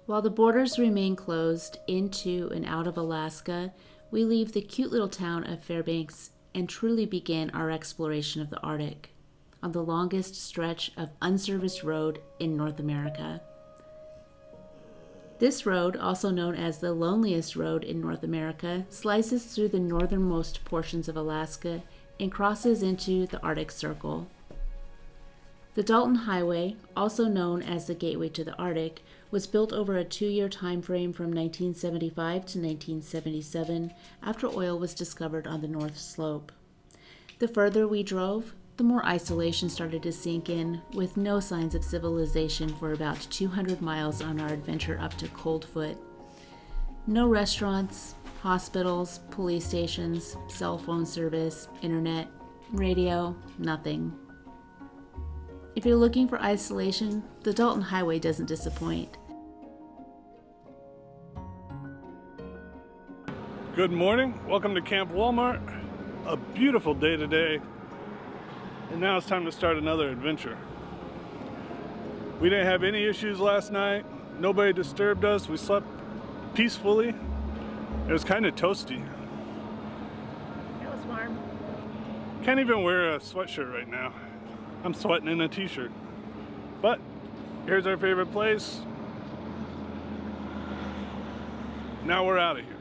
While the borders remain closed into and out of Alaska, we leave the cute little town of Fairbanks and truly begin our exploration of the Arctic on the longest stretch of unserviced road in North America. This road, also known as the loneliest road in North America, slices through the northernmost portions of Alaska and crosses into the Arctic Circle. The Dalton Highway, also known as the Gateway to the Arctic, was built over a 2-year time frame from 1975 to 1977 after oil was discovered on the North Slope. The further we drove, the more isolation started to sink in, with no signs of civilization for about 200 miles on our adventure up to Coldfoot. No restaurants, hospitals, police stations, cell phone service, internet, radio, nothing. If you're looking for isolation, the Dalton Highway doesn't disappoint. Good morning, welcome to Camp Walmart. A beautiful day today, and now it's time to start another adventure. We didn't have any issues last night, nobody disturbed us, we slept peacefully. It was kind of toasty. It was warm. Can't even wear a sweatshirt right now. I'm sweating in a t-shirt. But here's our favorite place. Now we're out of here.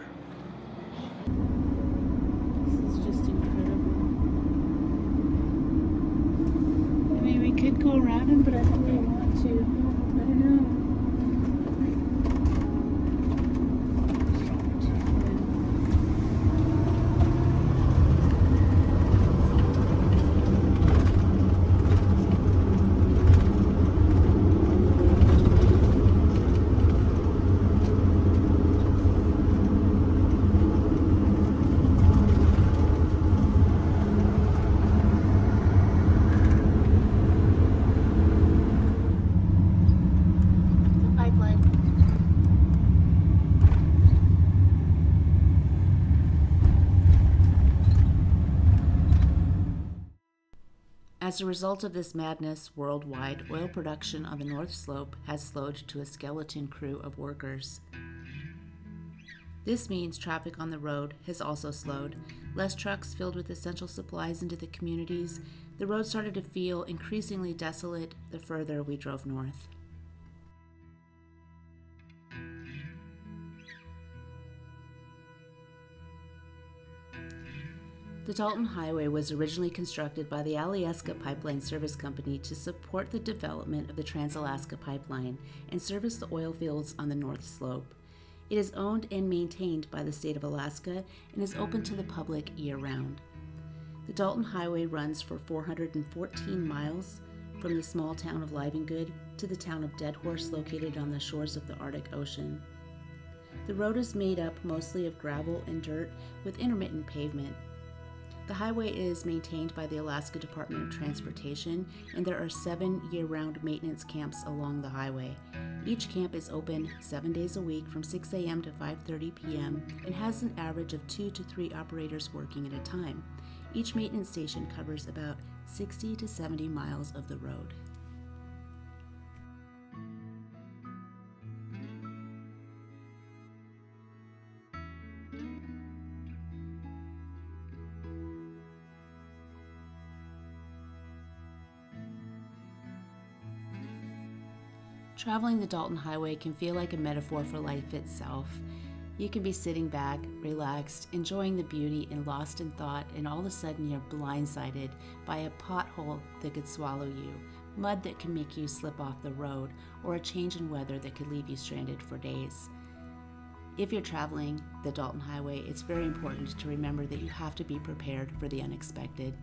This is just incredible. I mean, we could go around him, but I don't really want to. I don't know. As a result of this madness, worldwide, oil production on the North Slope has slowed to a skeleton crew of workers. This means traffic on the road has also slowed. Less trucks filled with essential supplies into the communities. The road started to feel increasingly desolate the further we drove north. The Dalton Highway was originally constructed by the Alyeska Pipeline Service Company to support the development of the Trans-Alaska Pipeline and service the oil fields on the North Slope. It is owned and maintained by the state of Alaska and is open to the public year-round. The Dalton Highway runs for 414 miles from the small town of Livengood to the town of Deadhorse located on the shores of the Arctic Ocean. The road is made up mostly of gravel and dirt with intermittent pavement. The highway is maintained by the Alaska Department of Transportation, and there are 7 year-round maintenance camps along the highway. Each camp is open 7 days a week from 6 a.m. to 5:30 p.m. and has an average of 2 to 3 operators working at a time. Each maintenance station covers about 60 to 70 miles of the road. Traveling the Dalton Highway can feel like a metaphor for life itself. You can be sitting back, relaxed, enjoying the beauty and lost in thought, and all of a sudden you're blindsided by a pothole that could swallow you, mud that can make you slip off the road, or a change in weather that could leave you stranded for days. If you're traveling the Dalton Highway, it's very important to remember that you have to be prepared for the unexpected.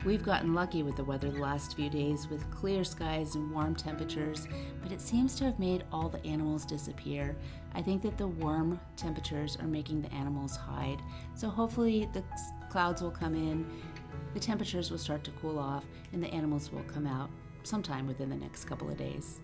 We've gotten lucky with the weather the last few days with clear skies and warm temperatures, but it seems to have made all the animals disappear. I think that the warm temperatures are making the animals hide, so hopefully the clouds will come in the temperatures will start to cool off and the animals will come out sometime within the next couple of days.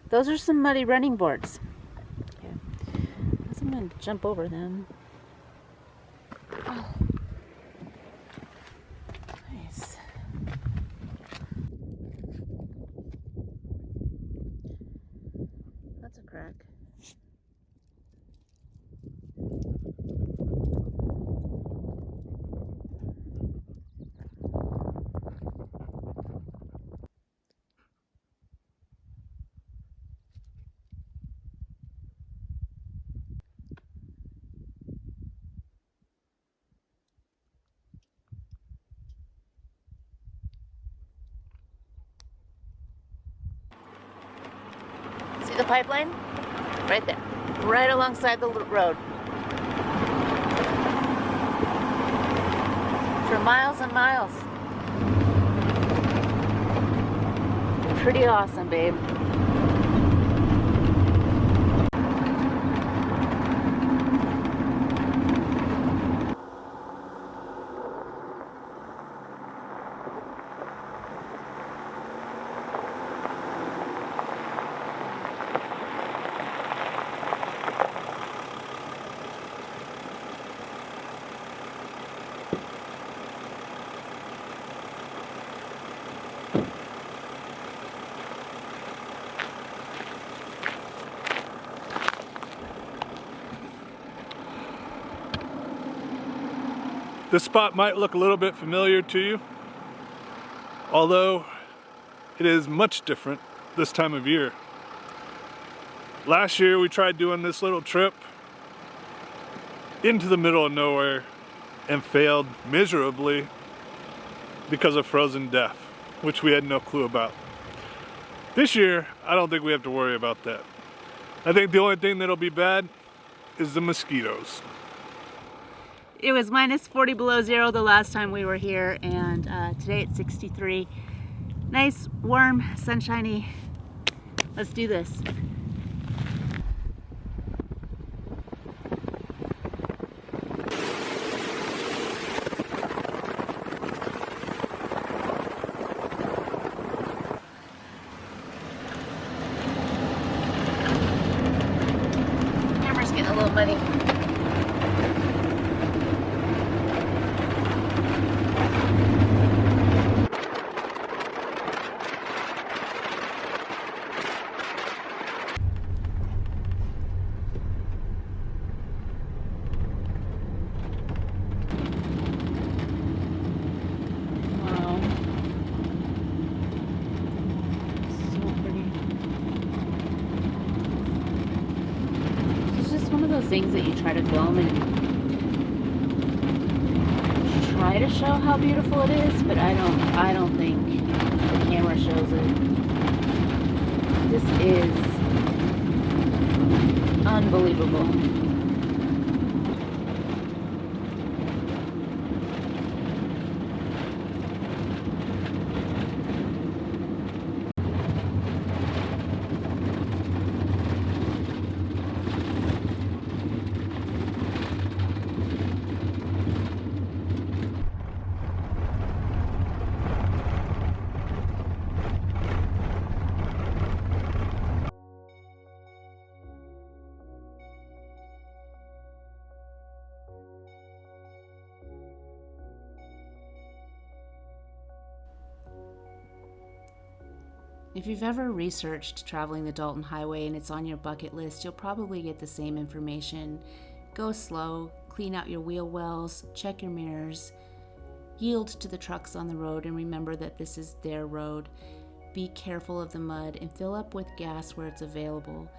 Those are some muddy running boards. Okay. I'm going to jump over them. Oh. Nice. That's a crack. See the pipeline? Right there. Right alongside the road. For miles and miles. Pretty awesome, babe. This spot might look a little bit familiar to you, although it is much different this time of year. Last year we tried doing this little trip into the middle of nowhere and failed miserably because of frozen death, which we had no clue about. This year, I don't think we have to worry about that. I think the only thing that'll be bad is the mosquitoes. It was minus 40 below zero the last time we were here, and today it's 63. Nice, warm, sunshiny. Let's do this. Camera's getting a little muddy. Things that you try to film and try to show how beautiful it is, but I don't think the camera shows it. This is unbelievable. If you've ever researched traveling the Dalton Highway and it's on your bucket list, you'll probably get the same information. Go slow, clean out your wheel wells, check your mirrors, yield to the trucks on the road, and remember that this is their road. Be careful of the mud and fill up with gas where it's available.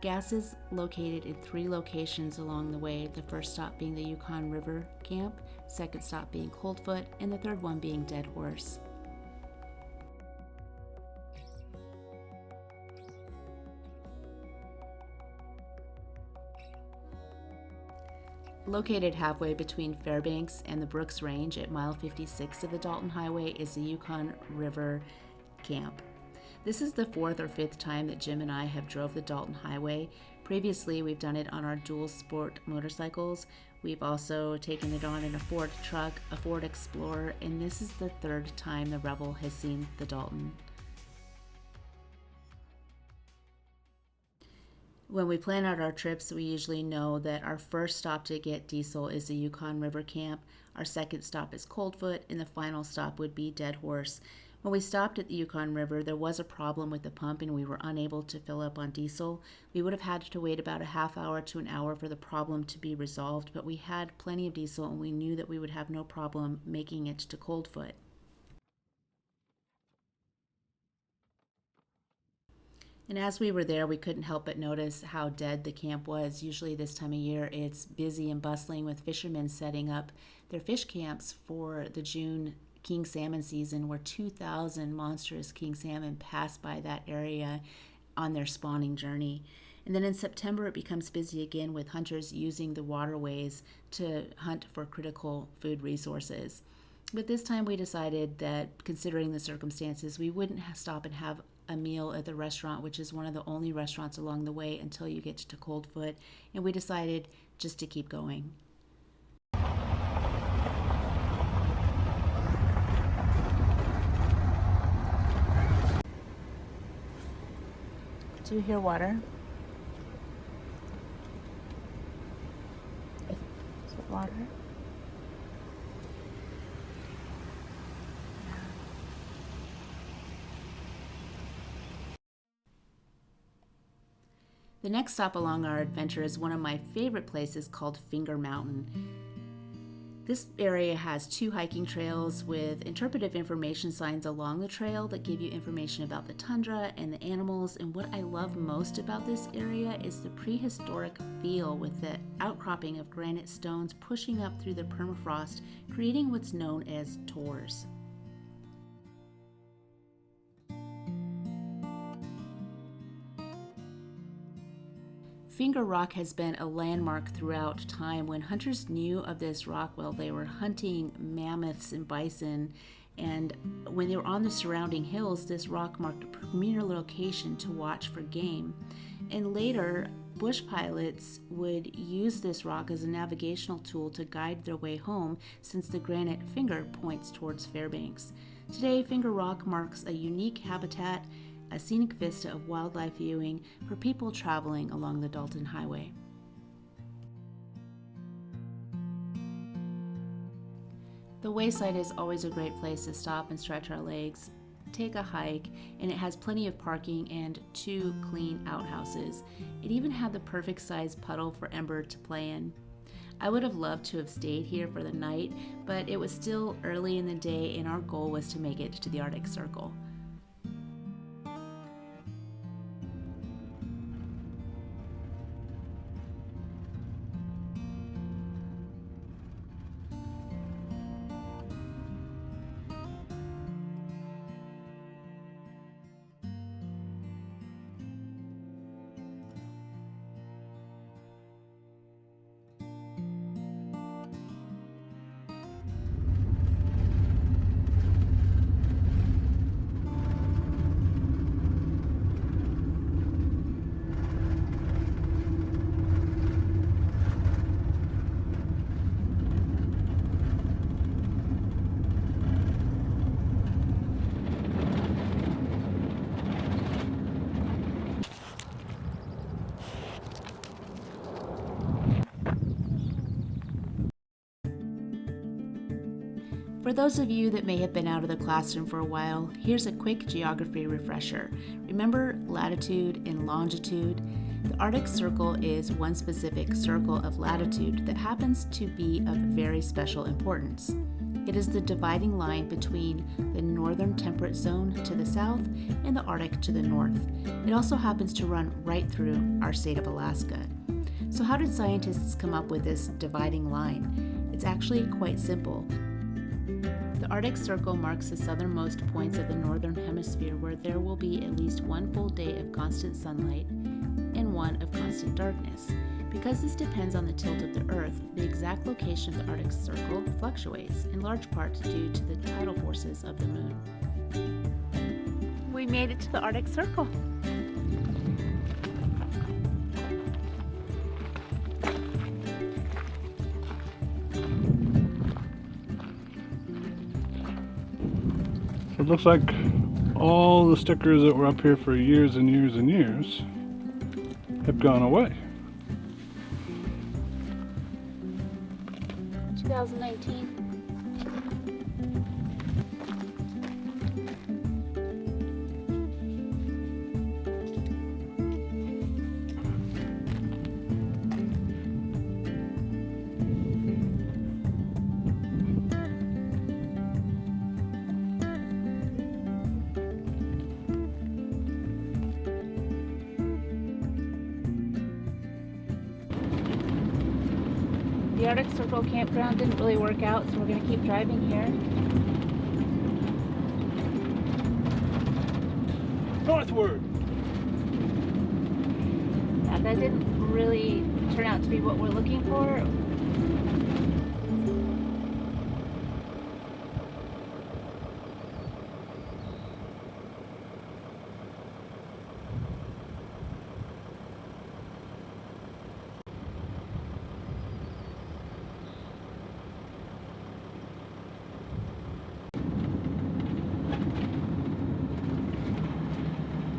Gas is located in 3 locations along the way, the first stop being the Yukon River Camp, second stop being Coldfoot, and the third one being Dead Horse. Located halfway between Fairbanks and the Brooks Range at mile 56 of the Dalton Highway is the Yukon River Camp. This is the fourth or fifth time that Jim and I have drove the Dalton Highway. Previously, we've done it on our dual sport motorcycles. We've also taken it on in a Ford truck, a Ford Explorer, and this is the third time the Revel has seen the Dalton. When we plan out our trips, we usually know that our first stop to get diesel is the Yukon River Camp, our second stop is Coldfoot, and the final stop would be Dead Horse. When we stopped at the Yukon River, there was a problem with the pump and we were unable to fill up on diesel. We would have had to wait about a half hour to an hour for the problem to be resolved, but we had plenty of diesel and we knew that we would have no problem making it to Coldfoot. And as we were there, we couldn't help but notice how dead the camp was. Usually this time of year, it's busy and bustling with fishermen setting up their fish camps for the June king salmon season, where 2,000 monstrous king salmon pass by that area on their spawning journey. And then in September, it becomes busy again with hunters using the waterways to hunt for critical food resources. But this time we decided that, considering the circumstances, we wouldn't stop and have a meal at the restaurant, which is one of the only restaurants along the way until you get to Coldfoot, and we decided just to keep going. Do you hear water? Is it water? The next stop along our adventure is one of my favorite places called Finger Mountain. This area has 2 hiking trails with interpretive information signs along the trail that give you information about the tundra and the animals. And what I love most about this area is the prehistoric feel, with the outcropping of granite stones pushing up through the permafrost, creating what's known as tors. Finger Rock has been a landmark throughout time. When hunters knew of this rock while they were hunting mammoths and bison, and when they were on the surrounding hills, this rock marked a premier location to watch for game. And later, bush pilots would use this rock as a navigational tool to guide their way home, since the granite finger points towards Fairbanks. Today, Finger Rock marks a unique habitat, a scenic vista of wildlife viewing for people traveling along the Dalton Highway. The wayside is always a great place to stop and stretch our legs, take a hike, and it has plenty of parking and 2 clean outhouses. It even had the perfect size puddle for Ember to play in. I would have loved to have stayed here for the night, but it was still early in the day and our goal was to make it to the Arctic Circle. For those of you that may have been out of the classroom for a while, here's a quick geography refresher. Remember latitude and longitude? The Arctic Circle is one specific circle of latitude that happens to be of very special importance. It is the dividing line between the northern temperate zone to the south and the Arctic to the north. It also happens to run right through our state of Alaska. So how did scientists come up with this dividing line? It's actually quite simple. The Arctic Circle marks the southernmost points of the northern hemisphere, where there will be at least one full day of constant sunlight and one of constant darkness. Because this depends on the tilt of the Earth, the exact location of the Arctic Circle fluctuates, in large part due to the tidal forces of the Moon. We made it to the Arctic Circle. It looks like all the stickers that were up here for years and years and years have gone away. 2019. The Arctic Circle campground didn't really work out, so we're going to keep driving here. Northward! Yeah, that didn't really turn out to be what we're looking for.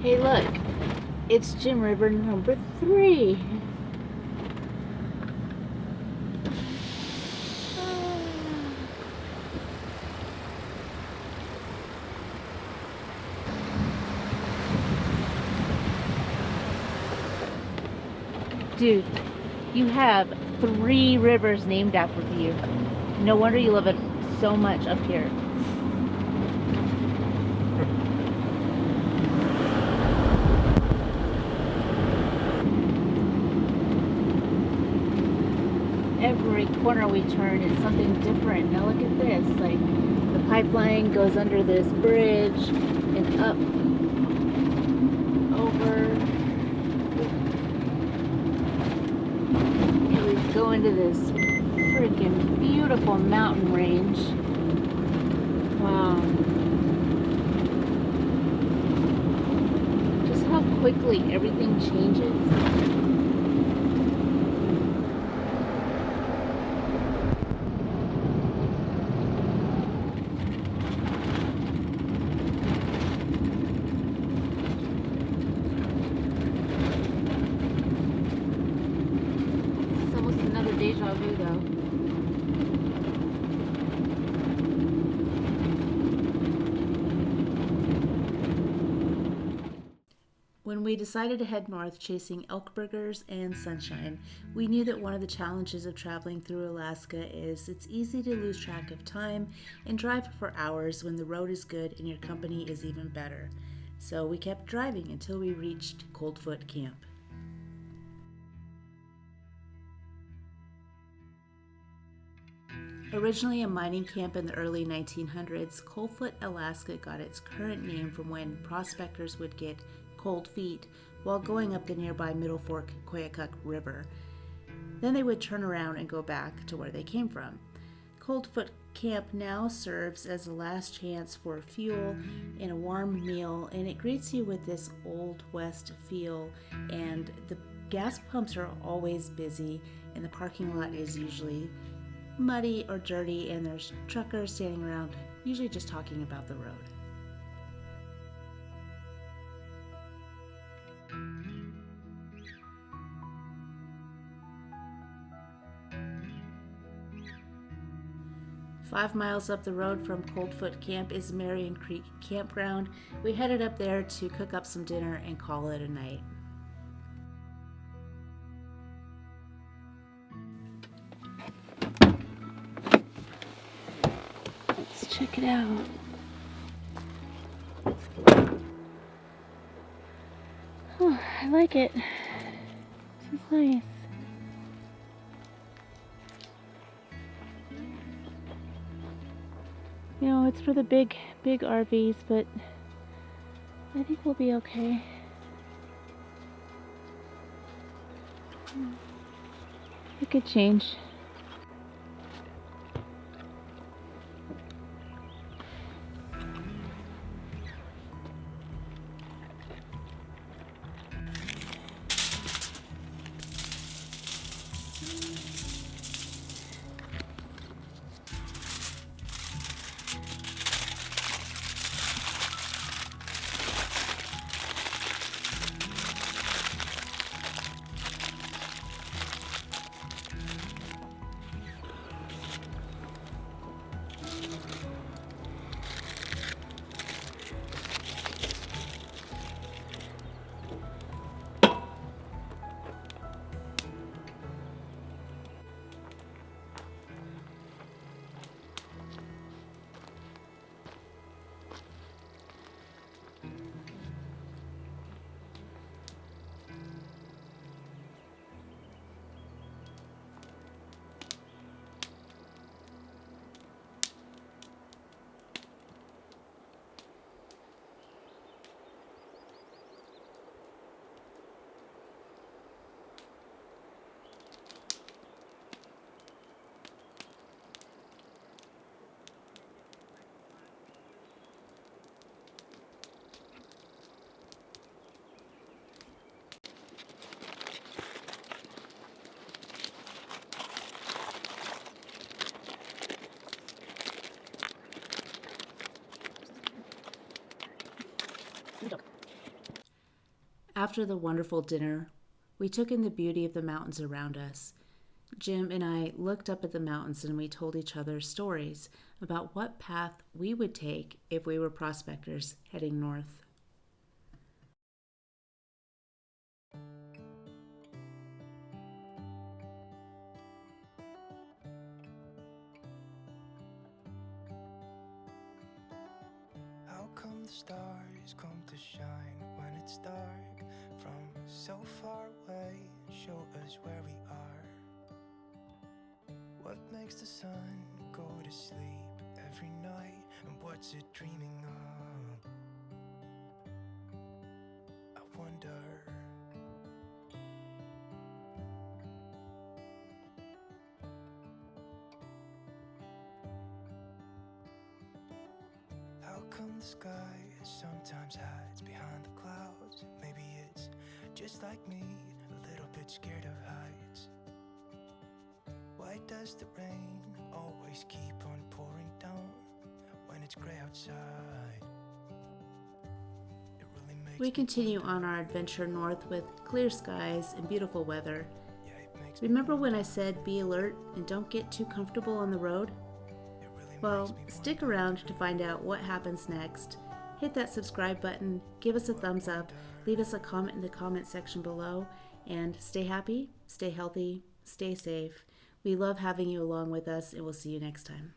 Hey look, it's Jim River number 3. Dude, you have 3 rivers named after you. No wonder you love it so much up here. Every corner we turn is something different. Now look at this, like the pipeline goes under this bridge and up, over, and we go into this freaking beautiful mountain range. Wow. Just how quickly everything changes. Deja vu though. When we decided to head north chasing elk burgers and sunshine, we knew that one of the challenges of traveling through Alaska is it's easy to lose track of time and drive for hours when the road is good and your company is even better. So we kept driving until we reached Coldfoot Camp. Originally a mining camp in the early 1900s, Coldfoot, Alaska got its current name from when prospectors would get cold feet while going up the nearby Middle Fork Koyukuk River. Then they would turn around and go back to where they came from. Coldfoot Camp now serves as the last chance for fuel and a warm meal, and it greets you with this Old West feel, and the gas pumps are always busy and the parking lot is usually muddy or dirty, and there's truckers standing around, usually just talking about the road. Five miles up the road from Coldfoot Camp is Marion Creek Campground. We headed up there to cook up some dinner and call it a night. Check it out. Oh, I like it. This is nice. You know, it's for the big RVs, but I think we'll be okay. It could change. After the wonderful dinner, we took in the beauty of the mountains around us. Jim and I looked up at the mountains and we told each other stories about what path we would take if we were prospectors heading north. How come the stars come to shine when it's dark from so far away and show us where we are? What makes the sun go to sleep every night, and what's it dreaming of? I wonder. How come the sky sometimes hides behind the clouds? Maybe it's just like me, a little bit scared of heights. Why does the rain always keep on pouring down when it's gray outside? It really makes We me continue wonder. on our adventure north with clear skies and beautiful weather. Yeah, it makes me Remember when wonder. I said be alert and don't get too comfortable on the road? It really Well, makes me stick wonder. around to find out what happens next. Hit that subscribe button, give us a thumbs up, leave us a comment in the comment section below, and stay happy, stay healthy, stay safe. We love having you along with us, and we'll see you next time.